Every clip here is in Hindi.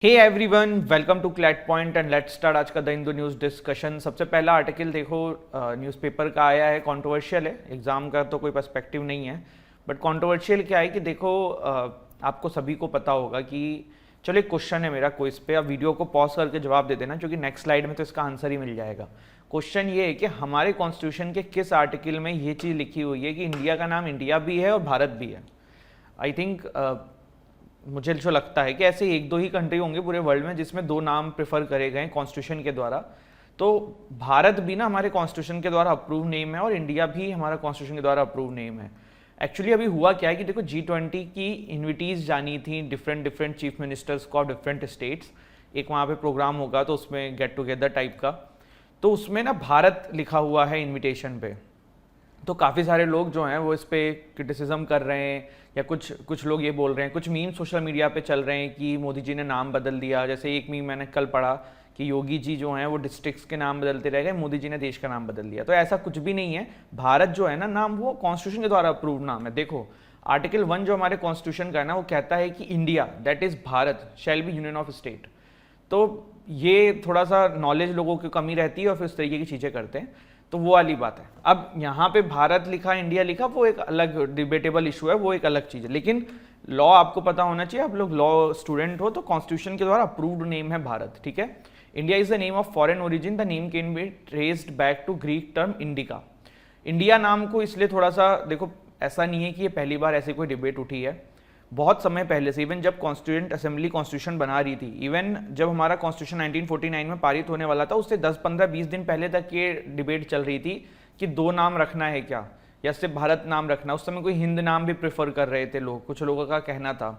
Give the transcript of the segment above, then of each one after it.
Hey everyone, welcome to CLAT point and let's start आज का द हिंदू न्यूज़ डिस्कशन। सबसे पहला आर्टिकल देखो, न्यूज़पेपर का आया है, कंट्रोवर्शियल है। एग्जाम का तो कोई पर्सपेक्टिव नहीं है, बट कंट्रोवर्शियल क्या है कि देखो, आपको सभी को पता होगा कि चलो एक क्वेश्चन है मेरा क्विज पे, आप वीडियो को पॉज करके जवाब दे देना क्योंकि नेक्स्ट स्लाइड में तो इसका आंसर ही मिल जाएगा। क्वेश्चन ये है कि हमारे कॉन्स्टिट्यूशन के किस आर्टिकल में ये चीज़ लिखी हुई है कि इंडिया का नाम इंडिया भी है और भारत भी है। आई थिंक मुझे जो लगता है कि ऐसे एक दो ही कंट्री होंगे पूरे वर्ल्ड में जिसमें दो नाम प्रेफर करे गए कॉन्स्टिट्यूशन के द्वारा। तो भारत भी ना हमारे कॉन्स्टिट्यूशन के द्वारा अप्रूव नेम है और इंडिया भी हमारा कॉन्स्टिट्यूशन के द्वारा अप्रूव नेम है। एक्चुअली अभी हुआ क्या है कि देखो, G20 की इन्विटीज़ जानी थी डिफरेंट डिफरेंट चीफ मिनिस्टर्स को ऑफ डिफरेंट स्टेट्स। एक वहाँ पे प्रोग्राम होगा तो उसमें गेट टुगेदर टाइप का, तो उसमें ना भारत लिखा हुआ है इन्विटेशन पे। तो काफ़ी सारे लोग जो हैं वो इस पे क्रिटिसिज्म कर रहे हैं, या कुछ लोग ये बोल रहे हैं, कुछ मीम सोशल मीडिया पे चल रहे हैं कि मोदी जी ने नाम बदल दिया। जैसे एक मीम मैंने कल पढ़ा कि योगी जी जो हैं वो डिस्ट्रिक्ट्स के नाम बदलते रह गए, मोदी जी ने देश का नाम बदल दिया। तो ऐसा कुछ भी नहीं है। भारत जो है ना नाम, वो कॉन्स्टिट्यूशन के द्वारा अप्रूव नाम है। देखो, आर्टिकल 1 जो हमारे कॉन्स्टिट्यूशन का है ना, वो कहता है कि India that is Bharat shall be union of state. तो ये थोड़ा सा नॉलेज लोगों की कमी रहती है और फिर इस तरीके की चीज़ें करते हैं, तो वो वाली बात है। अब यहाँ पे भारत लिखा इंडिया लिखा, वो एक अलग डिबेटेबल इशू है, वो एक अलग चीज़ है। लेकिन लॉ आपको पता होना चाहिए, आप लोग लॉ स्टूडेंट हो, तो कॉन्स्टिट्यूशन के द्वारा अप्रूव्ड नेम है भारत, ठीक है। India is the name of foreign origin, the name can be traced back to Greek term Indica. India नाम को इसलिए थोड़ा सा देखो, ऐसा नहीं है कि ये पहली बार ऐसी कोई डिबेट उठी है। बहुत समय पहले से, इवन जब कॉन्स्टिट्यूंट असेंबली कॉन्स्टिट्यूशन बना रही थी, इवन जब हमारा कॉन्स्टिट्यूशन 1949 में पारित होने वाला था, उससे 10, 15, 20 दिन पहले तक ये डिबेट चल रही थी कि दो नाम रखना है क्या, या सिर्फ भारत नाम रखना। उस समय कोई हिंद नाम भी प्रेफर कर रहे थे लोग, कुछ लोगों का कहना था।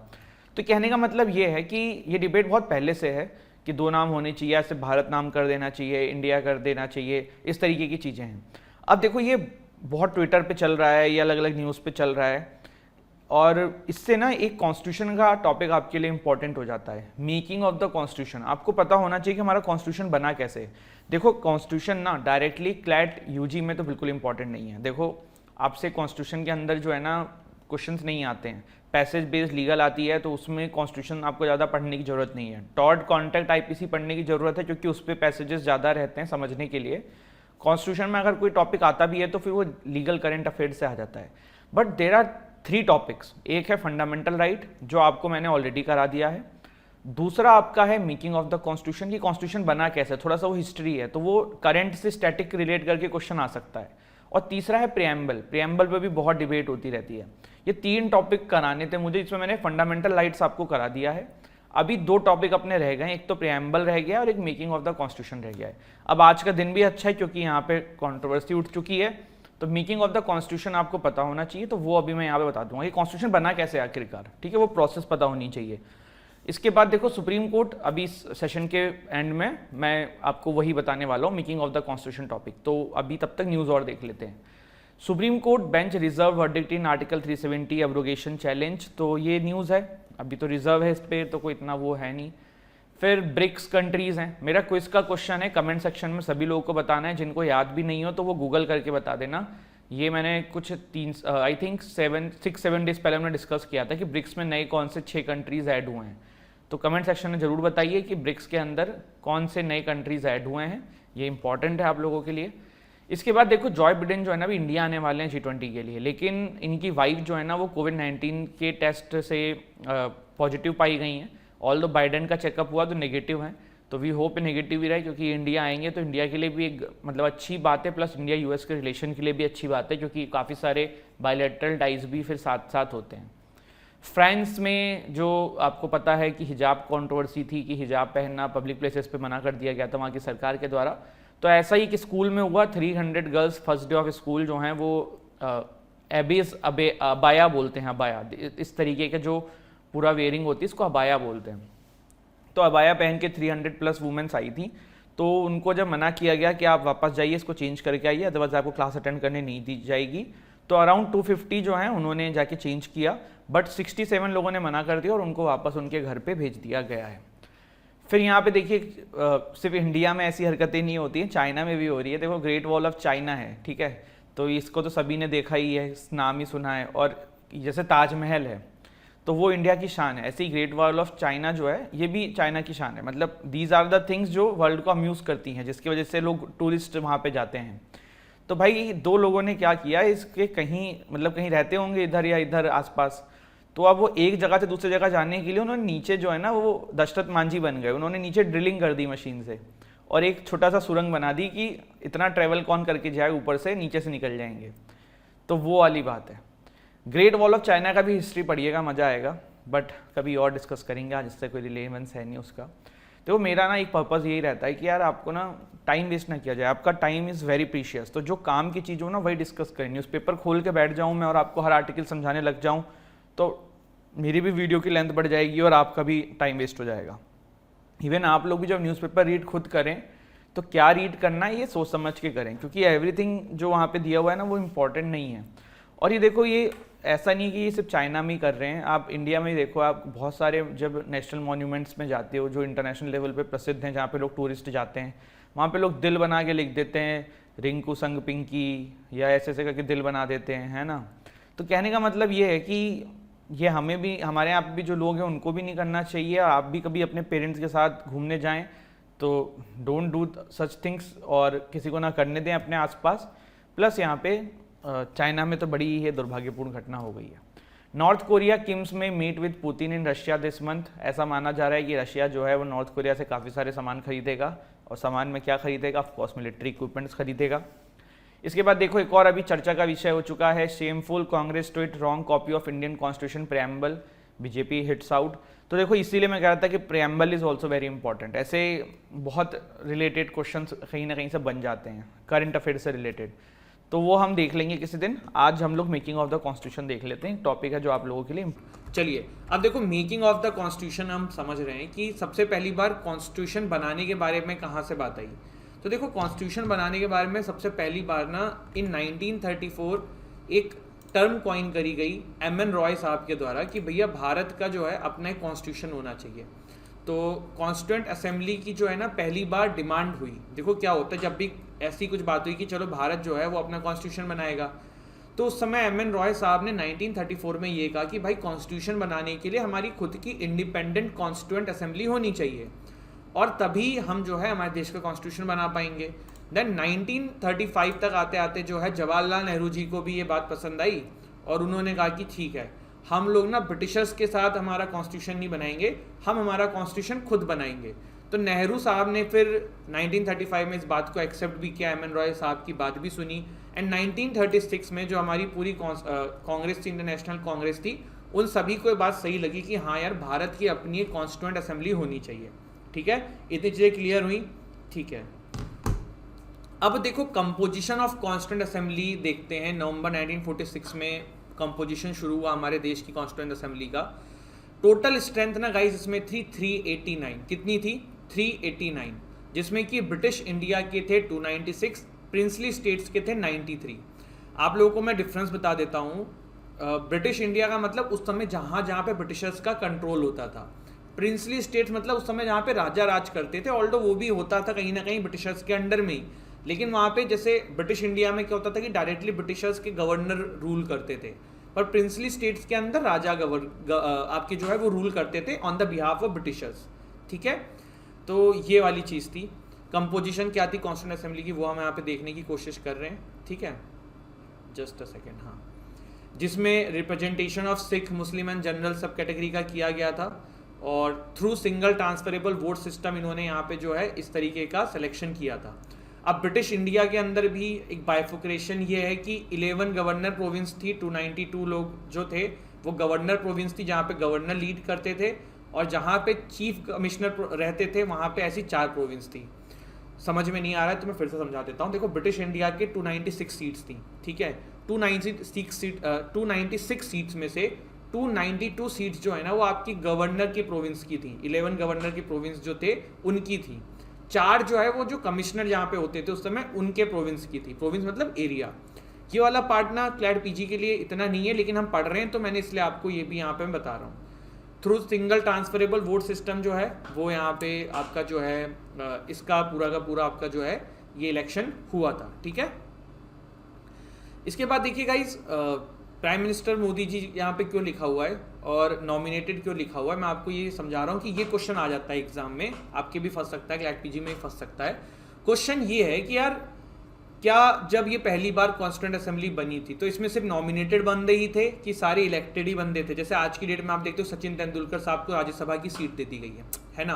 तो कहने का मतलब ये है कि ये डिबेट बहुत पहले से है कि दो नाम होने चाहिए, या सिर्फ भारत नाम कर देना चाहिए, इंडिया कर देना चाहिए, इस तरीके की चीज़ें हैं। अब देखो, ये बहुत ट्विटर पे चल रहा है, ये अलग अलग न्यूज़ पे चल रहा है, और इससे ना एक कॉन्स्टिट्यूशन का टॉपिक आपके लिए इंपॉर्टेंट हो जाता है, मेकिंग ऑफ द कॉन्स्टिट्यूशन। आपको पता होना चाहिए कि हमारा कॉन्स्टिट्यूशन बना कैसे। देखो, कॉन्स्टिट्यूशन ना डायरेक्टली क्लैट यूजी में तो बिल्कुल इंपॉर्टेंट नहीं है। देखो, आपसे कॉन्स्टिट्यूशन के अंदर जो है ना क्वेश्चंस नहीं आते हैं, पैसेज बेस्ड लीगल आती है, तो उसमें कॉन्स्टिट्यूशन आपको ज़्यादा पढ़ने की जरूरत नहीं है। टॉड कॉन्ट्रैक्ट आईपीसी पढ़ने की जरूरत है क्योंकि उस पर पैसेजेस ज़्यादा रहते हैं समझने के लिए। कॉन्स्टिट्यूशन में अगर कोई टॉपिक आता भी है तो फिर वो लीगल करंट अफेयर से आ जाता है। But there are 3 topics. एक है फंडामेंटल राइट, जो आपको मैंने ऑलरेडी करा दिया है। दूसरा आपका है मेकिंग ऑफ द कॉन्स्टिट्यूशन, की कॉन्स्टिट्यूशन बना कैसे, थोड़ा सा वो हिस्ट्री है, तो वो करंट से स्टैटिक रिलेट करके क्वेश्चन आ सकता है। और तीसरा है प्रियम्बल। प्रियम्बल पे भी बहुत डिबेट होती रहती है। ये 3 टॉपिक कराने थे मुझे, इसमें मैंने फंडामेंटल राइट्स आपको करा दिया है। अभी 2 टॉपिक अपने रह गए, एक तो प्रियम्बल रह गया और एक मेकिंग ऑफ द कॉन्स्टिट्यूशन रह गया है। अब आज का दिन भी अच्छा है क्योंकि यहाँ पे कॉन्ट्रोवर्सी उठ चुकी है, तो मेकिंग ऑफ द कॉन्स्टिट्यूशन आपको पता होना चाहिए, तो वो अभी मैं यहाँ पे बता दूंगा कि कॉन्स्टिट्यूशन बना कैसे आखिरकार, ठीक है, वो प्रोसेस पता होनी चाहिए। इसके बाद देखो, सुप्रीम कोर्ट अभी इस सेशन के एंड में मैं आपको वही बताने वाला हूँ, making of the constitution topic. तो अभी तब तक न्यूज़ और देख लेते हैं। Supreme court bench reserve verdict in article 370 abrogation challenge, तो ये न्यूज़ है, अभी तो रिजर्व है इस पर, तो कोई इतना वो है नहीं। फिर ब्रिक्स कंट्रीज हैं। मेरा क्विज का क्वेश्चन है, कमेंट सेक्शन में सभी लोगों को बताना है, जिनको याद भी नहीं हो तो वो गूगल करके बता देना। ये मैंने कुछ 3 आई थिंक 6-7 डेज पहले हमने डिस्कस किया था कि ब्रिक्स में नए कौन से 6 कंट्रीज ऐड हुए हैं। तो कमेंट सेक्शन में जरूर बताइए कि ब्रिक्स के अंदर कौन से नए कंट्रीज ऐड हुए हैं, ये इंपॉर्टेंट है आप लोगों के लिए। इसके बाद देखो, जॉय बिडेन जो है ना अभी इंडिया आने वाले हैं G20 के लिए, लेकिन इनकी वाइफ जो है ना वो कोविड-19 के टेस्ट से पॉजिटिव पाई गई हैं। ऑल दो बाइडेन का चेकअप हुआ तो नेगेटिव है, तो वी होप नेगेटिव ही रहे, क्योंकि इंडिया आएंगे तो इंडिया के लिए भी एक मतलब अच्छी बात है, प्लस इंडिया यूएस के रिलेशन के लिए भी अच्छी बात है, क्योंकि काफ़ी सारे बायलैटरल टाइज भी फिर साथ साथ होते हैं। फ्रांस में जो आपको पता है कि हिजाब कंट्रोवर्सी थी, कि हिजाब पहनना पब्लिक प्लेसेस पे मना कर दिया गया था वहाँ की सरकार के द्वारा। तो ऐसा ही कि स्कूल में हुआ, 300 girls first day of school जो हैं वो एबीज अबाया बोलते हैं, अबाया इस तरीके के जो पूरा वेयरिंग होती है इसको अबाया बोलते हैं। तो अबाया पहन के 300 प्लस वुमेन्स आई थी, तो उनको जब मना किया गया कि आप वापस जाइए, इसको चेंज करके आइए, अदरवाइज आपको क्लास अटेंड करने नहीं दी जाएगी, तो अराउंड 250 जो हैं उन्होंने जाके चेंज किया, बट 67 लोगों ने मना कर दिया और उनको वापस उनके घर पे भेज दिया गया है। फिर यहाँ पे देखिए, सिर्फ इंडिया में ऐसी हरकतें नहीं होती हैं, चाइना में भी हो रही है। देखो, ग्रेट वॉल ऑफ चाइना है, ठीक है, तो इसको तो सभी ने देखा ही है, नाम ही सुना है। और जैसे ताजमहल है, तो वो इंडिया की शान है। ऐसे ही ग्रेट वॉल ऑफ चाइना जो है ये भी चाइना की शान है। मतलब दीज आर द थिंग्स जो वर्ल्ड को अम्यूज़ करती हैं, जिसकी वजह से लोग टूरिस्ट वहाँ पे जाते हैं। तो भाई दो लोगों ने क्या किया, इसके कहीं मतलब कहीं रहते होंगे इधर या इधर आसपास, तो अब वो एक जगह से दूसरी जगह जाने के लिए उन्होंने नीचे जो है ना वो दशरथ मांझी बन गए। उन्होंने नीचे ड्रिलिंग कर दी मशीन से और एक छोटा सा सुरंग बना दी कि इतना ट्रैवल कौन करके जाए, ऊपर से नीचे से निकल जाएंगे। तो वो वाली बात है। ग्रेट वॉल ऑफ चाइना का भी हिस्ट्री पढ़िएगा, मज़ा आएगा, बट कभी और डिस्कस करेंगे, आज इससे कोई रिलेवेंस है नहीं उसका। तो मेरा ना एक पर्पज़ यही रहता है कि यार आपको ना टाइम वेस्ट ना किया जाए, आपका टाइम इज़ वेरी प्रीशियस। तो जो काम की चीज़ हो ना वही डिस्कस करें। न्यूज़पेपर खोल के बैठ जाऊँ मैं और आपको हर आर्टिकल समझाने लग जाऊँ तो मेरी भी वीडियो की लेंथ बढ़ जाएगी और आपका भी टाइम वेस्ट हो जाएगा। इवन आप लोग भी जब न्यूज़पेपर रीड खुद करें तो क्या रीड करना है ये सोच समझ के करें, क्योंकि एवरीथिंग जो वहाँ पे दिया हुआ है ना वो इम्पॉर्टेंट नहीं है। और ये देखो, ये ऐसा नहीं कि ये सिर्फ चाइना में ही कर रहे हैं, आप इंडिया में देखो, आप बहुत सारे जब नेशनल मॉन्यूमेंट्स में जाते हो जो इंटरनेशनल लेवल पे प्रसिद्ध हैं, जहाँ पे लोग टूरिस्ट जाते हैं, वहाँ पे लोग दिल बना के लिख देते हैं रिंकू संग पिंकी या ऐसे ऐसे करके दिल बना देते हैं, है ना। तो कहने का मतलब ये है कि ये हमें भी, हमारे यहाँ पे भी जो लोग हैं उनको भी नहीं करना चाहिए। आप भी कभी अपने पेरेंट्स के साथ घूमने जाएं तो डोंट डू सच थिंग्स और किसी को ना करने दें अपने आसपास। प्लस यहाँ पे चाइना में तो बड़ी ही दुर्भाग्यपूर्ण घटना हो गई है। नॉर्थ कोरिया किम्स में meet with Putin in Russia this month. ऐसा माना जा रहा है कि रशिया जो है वो नॉर्थ कोरिया से काफ़ी सारे सामान खरीदेगा, और सामान में क्या खरीदेगा, ऑफकोर्स मिलिट्री इक्विपमेंट्स खरीदेगा। इसके बाद देखो एक और अभी चर्चा का विषय हो चुका है, shameful Congress tweet wrong copy of Indian constitution preamble, BJP hits out. तो देखो इसीलिए मैं कह रहा था कि preamble is also very important. ऐसे बहुत रिलेटेड क्वेश्चन कहीं ना कहीं से बन जाते हैं करंट अफेयर से रिलेटेड, तो वो हम देख लेंगे किसी दिन। आज हम लोग मेकिंग ऑफ द कॉन्स्टिट्यूशन देख लेते हैं, टॉपिक है जो आप लोगों के लिए। चलिए अब देखो, मेकिंग ऑफ द कॉन्स्टिट्यूशन हम समझ रहे हैं कि सबसे पहली बार कॉन्स्टिट्यूशन बनाने के बारे में कहाँ से बात आई। तो देखो, कॉन्स्टिट्यूशन बनाने के बारे में सबसे पहली बार ना इन 1934 एक टर्म कॉइन करी गई एम.एन. रॉय साहब के द्वारा कि भैया भारत का जो है अपना एक कॉन्स्टिट्यूशन होना चाहिए। तो कॉन्स्टिट्यूएंट असेंबली की जो है ना पहली बार डिमांड हुई। देखो क्या होता है, जब भी ऐसी कुछ बात हुई कि चलो भारत जो है वो अपना कॉन्स्टिट्यूशन बनाएगा, तो उस समय एम.एन. रॉय साहब ने 1934 में ये कहा कि भाई कॉन्स्टिट्यूशन बनाने के लिए हमारी खुद की इंडिपेंडेंट कॉन्स्टिट्यूएंट असेंबली होनी चाहिए, और तभी हम जो है हमारे देश का कॉन्स्टिट्यूशन बना पाएंगे। देन 1935 तक आते आते जो है जवाहरलाल नेहरू जी को भी ये बात पसंद आई, और उन्होंने कहा कि ठीक है, हम लोग ना ब्रिटिशर्स के साथ हमारा कॉन्स्टिट्यूशन नहीं बनाएंगे, हम हमारा कॉन्स्टिट्यूशन खुद बनाएंगे। तो नेहरू साहब ने फिर 1935 में इस बात को एक्सेप्ट भी किया, एम.एन. रॉय साहब की बात भी सुनी, एंड 1936 में जो हमारी पूरी कांग्रेस थी, इंटरनेशनल कांग्रेस थी, उन सभी को ये बात सही लगी कि हाँ यार, भारत की अपनी एक कॉन्स्टिट्यूएंट असेंबली होनी चाहिए। ठीक है, इतनी चीज़ें क्लियर हुई। ठीक है, अब देखो कंपोजिशन ऑफ कॉन्स्टिट्यूएंट असेंबली देखते हैं। नवंबर 1946 में कंपोजिशन शुरू हुआ हमारे देश की कॉन्स्टिट्यूएंट असेंबली का। टोटल स्ट्रेंथ ना गाइस इसमें थी 389। कितनी थी? 389, जिसमें कि ब्रिटिश इंडिया के थे 296, प्रिंसली स्टेट्स के थे 93। आप लोगों को मैं डिफरेंस बता देता हूँ। ब्रिटिश इंडिया का मतलब उस समय जहाँ जहाँ पे ब्रिटिशर्स का कंट्रोल होता था। प्रिंसली स्टेट्स मतलब उस समय जहाँ पे राजा राज करते थे, ऑल्दो वो भी होता था कहीं ना कहीं ब्रिटिशर्स के अंडर में ही, लेकिन वहाँ पे जैसे ब्रिटिश इंडिया में क्या होता था कि डायरेक्टली ब्रिटिशर्स के गवर्नर रूल करते थे, पर प्रिंसली स्टेट्स के अंदर राजा आपके जो है वो रूल करते थे on the behalf of Britishers. ठीक है, तो ये वाली चीज़ थी। कंपोजिशन क्या थी कॉन्स्टिट्यूएंट असेंबली की, वो हम यहाँ पे देखने की कोशिश कर रहे हैं। ठीक है, जस्ट अ सेकेंड। हाँ, जिसमें representation of Sikh, Muslim and general सब कैटेगरी का किया गया था, और through single transferable vote system इन्होंने यहाँ पे जो है इस तरीके का सिलेक्शन किया था। अब ब्रिटिश इंडिया के अंदर भी एक बाइफोक्रेशन ये है कि 11 गवर्नर प्रोविंस थी, 292 लोग जो थे वो गवर्नर प्रोविंस थी, जहाँ पे गवर्नर लीड करते थे, और जहाँ पे चीफ कमिश्नर रहते थे वहाँ पे ऐसी 4 प्रोविंस थी। समझ में नहीं आ रहा है तो मैं फिर से समझा देता हूँ। देखो, ब्रिटिश इंडिया के 296 सीट्स थी। ठीक है, 296 सीट्स में से 292 सीट्स जो है ना वो आपकी गवर्नर की प्रोविंस की थी। 11 गवर्नर की प्रोविंस जो थे उनकी थी। 4 जो है वो जो कमिश्नर जहाँ पे होते थे उस समय उनके प्रोविंस की थी। प्रोविंस मतलब एरिया। ये वाला पार्ट ना क्लैट पीजी के लिए इतना नहीं है, लेकिन हम पढ़ रहे हैं तो मैंने इसलिए आपको ये भी यहाँ पे मैं बता रहा हूँ। Through single transferable vote system जो है वो यहाँ पे आपका जो है इसका पूरा का पूरा आपका जो है ये इलेक्शन हुआ था। ठीक है, इसके बाद देखिए guys, prime minister Modi ji यहाँ पे क्यों लिखा हुआ है और नॉमिनेटेड क्यों लिखा हुआ है, मैं आपको ये समझा रहा हूँ कि ये क्वेश्चन आ जाता है एग्जाम में, आपके भी फंस सकता है, क्लैट पीजी में भी फंस सकता है। क्वेश्चन ये है कि यार क्या जब ये पहली बार कॉन्स्टिट्यूएंट असेंबली बनी थी तो इसमें सिर्फ नॉमिनेटेड बंदे ही थे कि सारे इलेक्टेड ही बंदे थे? जैसे आज की डेट में आप देखते हो सचिन तेंदुलकर साहब को राज्यसभा की सीट दे दी गई है ना,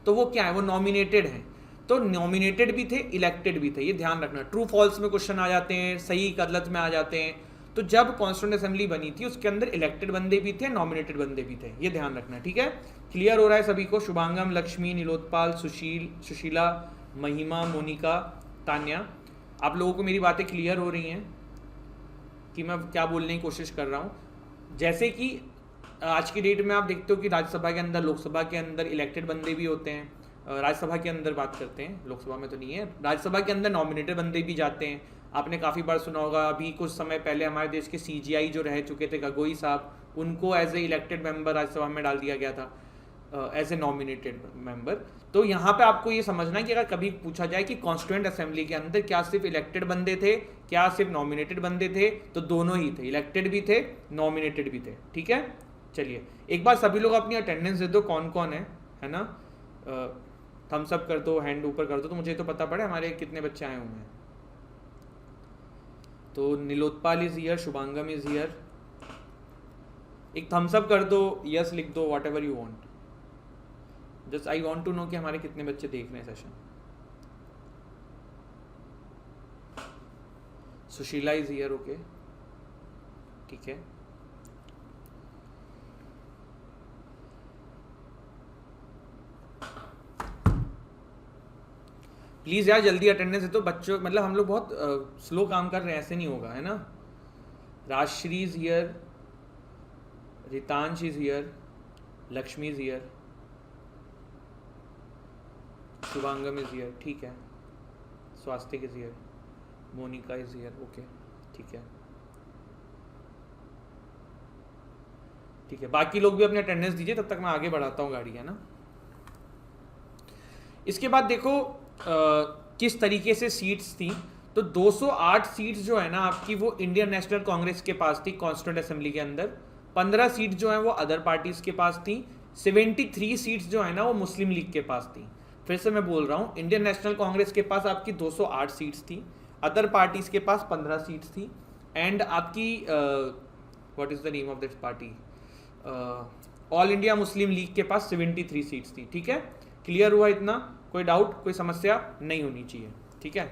तो वो क्या है, वो नॉमिनेटेड हैं। तो नॉमिनेटेड भी थे, इलेक्टेड भी थे, ये ध्यान रखना। ट्रू फॉल्स में क्वेश्चन आ जाते हैं, सही गलत में आ जाते हैं। तो जब कॉन्स्टिट्यूएंट असेंबली बनी थी उसके अंदर इलेक्टेड बंदे भी थे, नॉमिनेटेड बंदे भी थे, ये ध्यान रखना, ठीक है। क्लियर हो रहा है सभी को? शुभांगम, लक्ष्मी, नीलोत्पाल, सुशीला, महिमा, मोनिका, तान्या, आप लोगों को मेरी बातें क्लियर हो रही हैं कि मैं क्या बोलने की कोशिश कर रहा हूँ? जैसे कि आज की डेट में आप देखते हो कि राज्यसभा के अंदर, लोकसभा के अंदर इलेक्टेड बंदे भी होते हैं। राज्यसभा के अंदर बात करते हैं, लोकसभा में तो नहीं है। राज्यसभा के अंदर नॉमिनेटेड बंदे भी जाते हैं। आपने काफ़ी बार सुना होगा, अभी कुछ समय पहले हमारे देश के CGI जो रह चुके थे गगोई साहब, उनको as a elected member Rajya Sabha में डाल दिया गया था, एज ए नॉमिनेटेड मेंबर। तो यहाँ पे आपको ये समझना है कि अगर कभी पूछा जाए कि कॉन्स्टिट्यूएंट असेंबली के अंदर क्या सिर्फ इलेक्टेड बंदे थे, क्या सिर्फ नॉमिनेटेड बंदे थे, तो दोनों ही थे, इलेक्टेड भी थे, नॉमिनेटेड भी थे, ठीक है। चलिए एक बार सभी लोग अपनी अटेंडेंस दे दो, कौन कौन है ना, थम्स अप कर दो, हैंड ऊपर कर दो, तो मुझे तो पता पड़े हमारे कितने बच्चे आए हुए हैं। तो Nilotpal is here, Shubhangam is here, एक थम्स अप कर दो, यस लिख दो, whatever you want. Just I want to know कि हमारे कितने बच्चे देख रहे हैं session. Sushila is here, okay, ठीक है। प्लीज यार जल्दी अटेंडेंस दे दो बच्चों, मतलब हम लोग बहुत स्लो काम कर रहे हैं, ऐसे नहीं होगा, है ना। Rajshri is here, Ritansh is here, Lakshmi is here, Shubhangam is here, ठीक है, Swastik is here, Monika is here, okay, ठीक है, ठीक है। बाकी लोग भी अपने अटेंडेंस दीजिए, तब तक मैं आगे बढ़ाता हूँ गाड़ी, है ना। इसके बाद देखो किस तरीके से सीट्स थी। तो 208 सीट्स जो है ना आपकी, वो इंडियन नेशनल कांग्रेस के पास थी कॉन्स्टिट्यूएंट असेंबली के अंदर। 15 सीट जो है वो अदर पार्टीज के पास थी। 73 सीट्स जो है ना वो मुस्लिम लीग के पास थी। फिर से मैं बोल रहा हूँ, इंडियन नेशनल कांग्रेस के पास आपकी 208 सीट्स थी, अदर पार्टीज के पास 15 सीट्स थी, एंड आपकी what is the name of this party, all India Muslim league के पास 73 सीट्स थी, ठीक है। क्लियर हुआ इतना? कोई डाउट, कोई समस्या नहीं होनी चाहिए, ठीक है।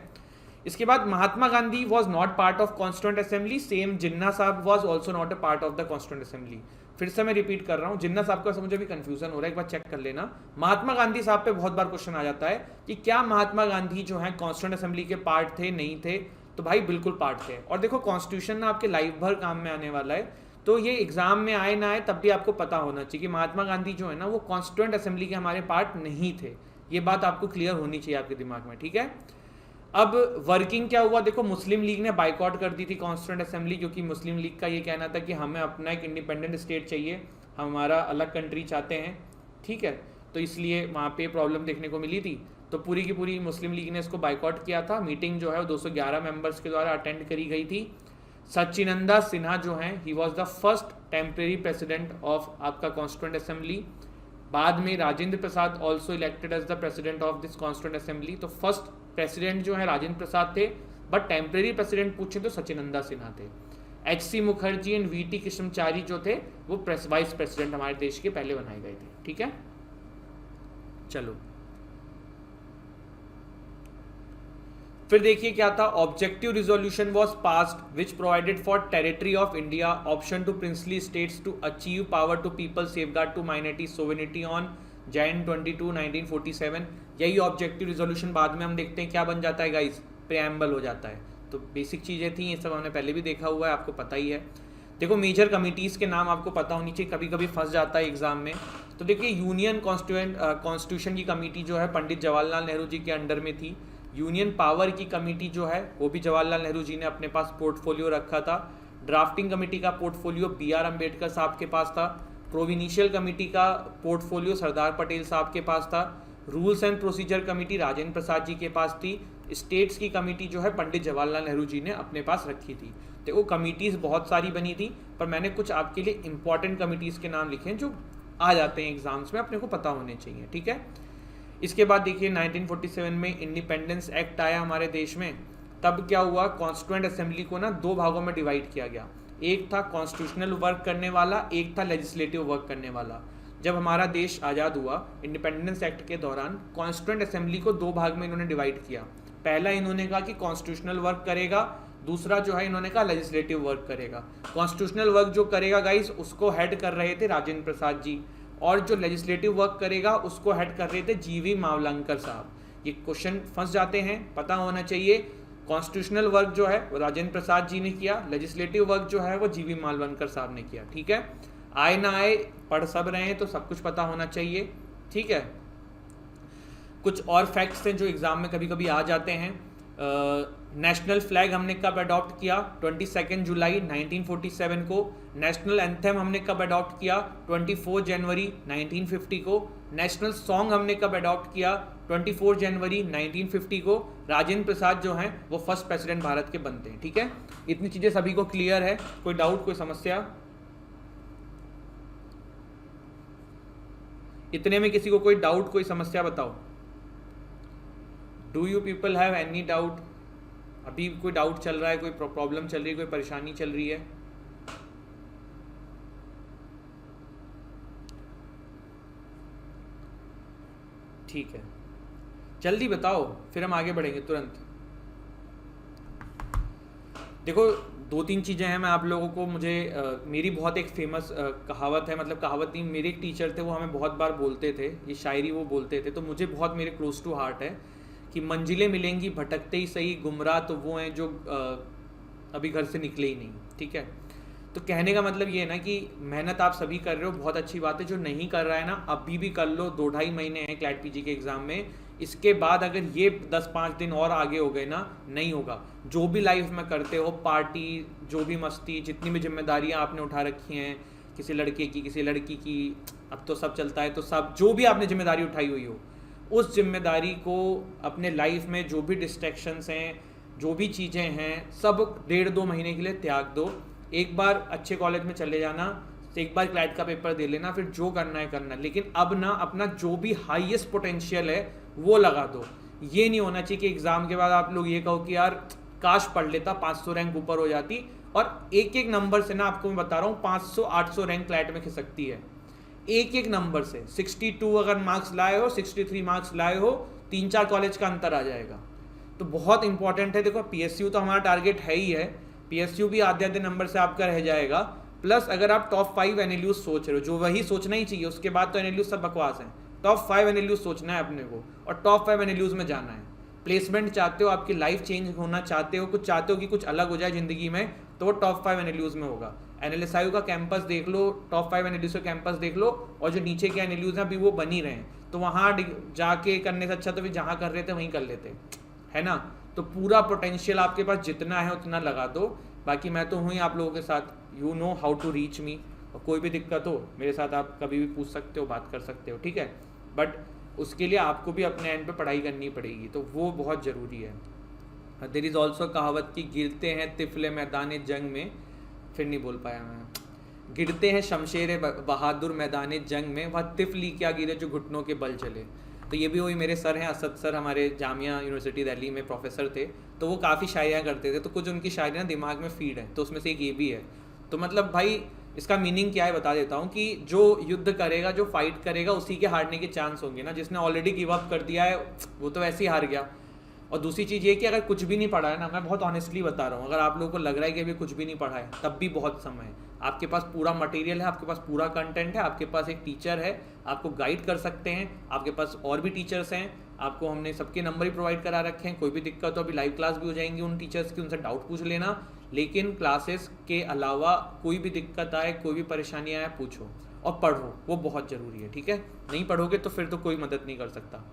इसके बाद Mahatma Gandhi was not part of constituent assembly, same Jinnah sahab was also not a part of the constituent assembly. फिर से मैं रिपीट कर रहा हूँ, जिन्ना साहब का मुझे भी कंफ्यूजन हो रहा है, एक बार चेक कर लेना। महात्मा गांधी साहब पे बहुत बार क्वेश्चन आ जाता है कि क्या महात्मा गांधी जो है कॉन्स्टिट्यूएंट असेंबली के पार्ट थे, नहीं थे? तो भाई बिल्कुल पार्ट थे। और देखो कॉन्स्टिट्यूशन ना आपके लाइफ भर काम में आने वाला है, तो ये एग्जाम में आए ना आए तब भी आपको पता होना चाहिए कि महात्मा गांधी जो है ना वो कॉन्स्टिट्यूएंट असेंबली के हमारे पार्ट नहीं थे। ये बात आपको क्लियर होनी चाहिए आपके दिमाग में, ठीक है। अब वर्किंग क्या हुआ, देखो मुस्लिम लीग ने बाइकआउट कर दी थी कॉन्स्टिट्यूएंट असेंबली, क्योंकि मुस्लिम लीग का ये कहना था कि हमें अपना एक इंडिपेंडेंट स्टेट चाहिए, हम हमारा अलग कंट्री चाहते हैं, ठीक है। तो इसलिए वहाँ पे प्रॉब्लम देखने को मिली थी, तो पूरी की पूरी मुस्लिम लीग ने इसको बाइकआउट किया था। मीटिंग जो है वो 211 मेंबर्स के द्वारा अटेंड करी गई थी। सचिनंदा सिन्हा जो हैं, he was the first temporary president of आपका कॉन्स्टिट्यूएंट असेंबली। बाद में Rajendra Prasad also elected as the president of this constituent assembly. तो फर्स्ट प्रेसिडेंट जो है राजेंद्र प्रसाद थे, बट टेम्परेरी प्रेसिडेंट पूछे तो सचिनंदा सिन्हा थे। HC मुखर्जी एंड VT कृष्णचारी जो थे वो वाइस प्रेसिडेंट हमारे देश के पहले बनाए गए थे, ठीक है। चलो फिर देखिए क्या था, objective resolution was passed which provided for territory of India option to princely states to achieve power to people safeguard to minority sovereignty on Jan 22, 1947। यही ऑब्जेक्टिव रिजोल्यूशन बाद में हम देखते हैं क्या बन जाता है गाइस, प्रेएम्बल हो जाता है। तो बेसिक चीज़ें थी, ये सब हमने पहले भी देखा हुआ है, आपको पता ही है। देखो मेजर कमिटीज़ के नाम आपको पता होनी चाहिए, कभी कभी फंस जाता है एग्जाम में। तो देखिए यूनियन कॉन्स्टिट्यूशन की कमेटी जो है पंडित जवाहरलाल नेहरू जी के अंडर में थी। यूनियन पावर की कमेटी जो है वो भी जवाहरलाल नेहरू जी ने अपने पास पोर्टफोलियो रखा था। ड्राफ्टिंग कमेटी का पोर्टफोलियो BR अम्बेडकर साहब के पास था। प्रोविनिशियल कमेटी का पोर्टफोलियो सरदार पटेल साहब के पास था। Rules and procedure committee Rajendra Prasad ji के पास थी। स्टेट्स की कमेटी जो है पंडित जवाहरलाल नेहरू जी ने अपने पास रखी थी। देखो कमिटीज़ बहुत सारी बनी थी, पर मैंने कुछ आपके लिए इंपॉर्टेंट कमिटीज़ के नाम लिखे हैं जो आ जाते हैं एग्जाम्स में, अपने को पता होने चाहिए, ठीक है। इसके बाद देखिए 1947 में इंडिपेंडेंस एक्ट आया हमारे देश में। तब क्या हुआ, कॉन्स्टिट्यूएंट असेंबली को ना 2 भागों में डिवाइड किया गया। एक था कॉन्स्टिट्यूशनल वर्क करने वाला, एक था लेजिस्लेटिव वर्क करने वाला। जब हमारा देश आज़ाद हुआ इंडिपेंडेंस एक्ट के दौरान, कॉन्स्टिट्यूएंट असेंबली को 2 भाग में इन्होंने डिवाइड किया। पहला इन्होंने कहा कि कॉन्स्टिट्यूशनल वर्क करेगा, दूसरा जो है इन्होंने कहा लेजिस्लेटिव वर्क करेगा। कॉन्स्टिट्यूशनल वर्क जो करेगा गाइस, उसको हेड कर रहे थे राजेंद्र प्रसाद जी, और जो लेजिस्लेटिव वर्क करेगा उसको हेड कर रहे थे जीवी मावलंकर साहब। ये क्वेश्चन फंस जाते हैं, पता होना चाहिए। कॉन्स्टिट्यूशनल वर्क जो है वो राजेंद्र प्रसाद जी ने किया, लेजिस्लेटिव वर्क जो है वो जीवी मावलंकर साहब ने किया, ठीक है। आए ना आए, पढ़ सब रहे हैं तो सब कुछ पता होना चाहिए, ठीक है। कुछ और फैक्ट्स हैं जो एग्जाम में कभी कभी आ जाते हैं। नेशनल फ्लैग हमने कब अडॉप्ट किया, 22 जुलाई 1947 को। नेशनल एंथम हमने कब अडॉप्ट किया, 24 जनवरी 1950 को। नेशनल सॉन्ग हमने कब अडॉप्ट किया, 24 जनवरी 1950 को। राजेंद्र प्रसाद जो हैं वो फर्स्ट प्रेसिडेंट भारत के बनते हैं, ठीक है। इतनी चीज़ें सभी को क्लियर है, कोई डाउट, कोई समस्या? इतने में किसी को कोई डाउट, कोई समस्या बताओ। Do you people have any doubt? अभी कोई डाउट चल रहा है, कोई प्रॉब्लम चल रही है, कोई परेशानी चल रही है? ठीक है, जल्दी बताओ, फिर हम आगे बढ़ेंगे तुरंत। देखो 2-3 चीज़ें हैं, मैं आप लोगों को, मेरी बहुत एक फेमस कहावत है, मतलब कहावत नहीं, मेरे एक टीचर थे वो हमें बहुत बार बोलते थे, ये शायरी वो बोलते थे, तो मुझे बहुत मेरे क्लोज टू हार्ट है कि मंजिलें मिलेंगी भटकते ही सही, गुमराह तो वो हैं जो अभी घर से निकले ही नहीं, ठीक है। तो कहने का मतलब ये है ना कि मेहनत आप सभी कर रहे हो, बहुत अच्छी बात है। जो नहीं कर रहा है ना, अभी भी कर लो, 2-2.5 महीने हैं क्लैट पीजी के एग्ज़ाम में। इसके बाद अगर ये 10-5 दिन और आगे हो गए ना, नहीं होगा। जो भी लाइफ में करते हो, पार्टी, जो भी मस्ती, जितनी भी जिम्मेदारियाँ आपने उठा रखी हैं, किसी लड़के की, किसी लड़की की, अब तो सब चलता है, तो सब जो भी आपने जिम्मेदारी उठाई हुई हो, उस जिम्मेदारी को अपने लाइफ में जो भी डिस्ट्रैक्शंस हैं, जो भी चीज़ें हैं, सब 1.5-2 महीने के लिए त्याग दो। एक बार अच्छे कॉलेज में चले जाना, एक बार क्लैट का पेपर दे लेना, फिर जो करना है करना, लेकिन अब ना अपना जो भी हाईएस्ट पोटेंशियल है वो लगा दो। ये नहीं होना चाहिए कि एग्ज़ाम के बाद आप लोग ये कहो कि यार काश पढ़ लेता, 500 रैंक ऊपर हो जाती। और एक एक नंबर से ना, आपको मैं बता रहा हूँ, 500-800 रैंक क्लैट में खिसकती है, एक एक नंबर से। 62 अगर मार्क्स लाए हो, 63 मार्क्स लाए हो, 3-4 कॉलेज का अंतर आ जाएगा। तो बहुत इंपॉर्टेंट है। देखो पीएसयू तो हमारा टारगेट है ही है, पीएसयू भी आधे नंबर से आपका रह जाएगा। प्लस अगर आप टॉप 5 एनएलयूज सोच रहे हो, जो वही सोचना ही चाहिए, उसके बाद तो एनएलयूज सब बकवास हैं। टॉप 5 एनएलयूज सोचना है अपने को, और टॉप 5 एनएलयूज में जाना है। प्लेसमेंट चाहते हो, आपकी लाइफ चेंज होना चाहते हो, कुछ चाहते हो कि कुछ अलग हो जाए ज़िंदगी में, तो वो टॉप 5 एनएलयूज में होगा। एनएलएसआई का कैंपस देख लो, टॉप 5 एनएलयूज का कैंपस देख लो, और जो नीचे के एनएलयूज हैं अभी वो बन ही रहे हैं, तो वहाँ जाके करने से अच्छा तो फिर जहाँ कर रहे थे वहीं कर लेते, है ना। तो पूरा पोटेंशियल आपके पास जितना है उतना लगा दो। बाकी मैं तो हूँ ही आप लोगों के साथ, you know how to reach me, और कोई भी दिक्कत हो मेरे साथ आप कभी भी पूछ सकते हो, बात कर सकते हो, ठीक है। बट उसके लिए आपको भी अपने एंड पे पढ़ाई करनी पड़ेगी, तो वो बहुत ज़रूरी है। देयर इज़ ऑल्सो कहावत कि गिरते हैं तिफले मैदान जंग में, फिर नहीं बोल पाया मैं, गिरते हैं शमशेर बहादुर मैदान जंग में, वह तिफली क्या गिरे जो घुटनों के बल चले। तो ये भी वही मेरे सर हैं, असद सर, हमारे जामिया यूनिवर्सिटी दिल्ली में प्रोफेसर थे, तो वो काफ़ी शायरियाँ करते थे, तो कुछ उनकी शायरियाँ दिमाग में फीड है, तो उसमें से एक ये भी है। तो मतलब भाई इसका मीनिंग क्या है बता देता हूँ, कि जो युद्ध करेगा, जो फाइट करेगा, उसी के हारने के चांस होंगे ना। जिसने ऑलरेडी गिव अप कर दिया है वो तो वैसे ही हार गया। और दूसरी चीज़ ये कि अगर कुछ भी नहीं पढ़ा है ना, मैं बहुत ऑनेस्टली बता रहा हूँ, अगर आप लोगों को लग रहा है कि अभी कुछ भी नहीं पढ़ा है, तब भी बहुत समय है। आपके पास पूरा मटेरियल है, आपके पास पूरा कंटेंट है, आपके पास एक टीचर है, आपको गाइड कर सकते हैं, आपके पास और भी टीचर्स हैं, आपको हमने सबके नंबर ही प्रोवाइड करा रखे हैं। कोई भी दिक्कत हो, अभी लाइव क्लास भी हो जाएंगी उन टीचर्स की, उनसे डाउट पूछ लेना। लेकिन क्लासेस के अलावा कोई भी दिक्कत आए, कोई भी परेशानी आए, पूछो और पढ़ो, वो बहुत ज़रूरी है, ठीक है। नहीं पढ़ोगे तो फिर तो कोई मदद नहीं कर सकता।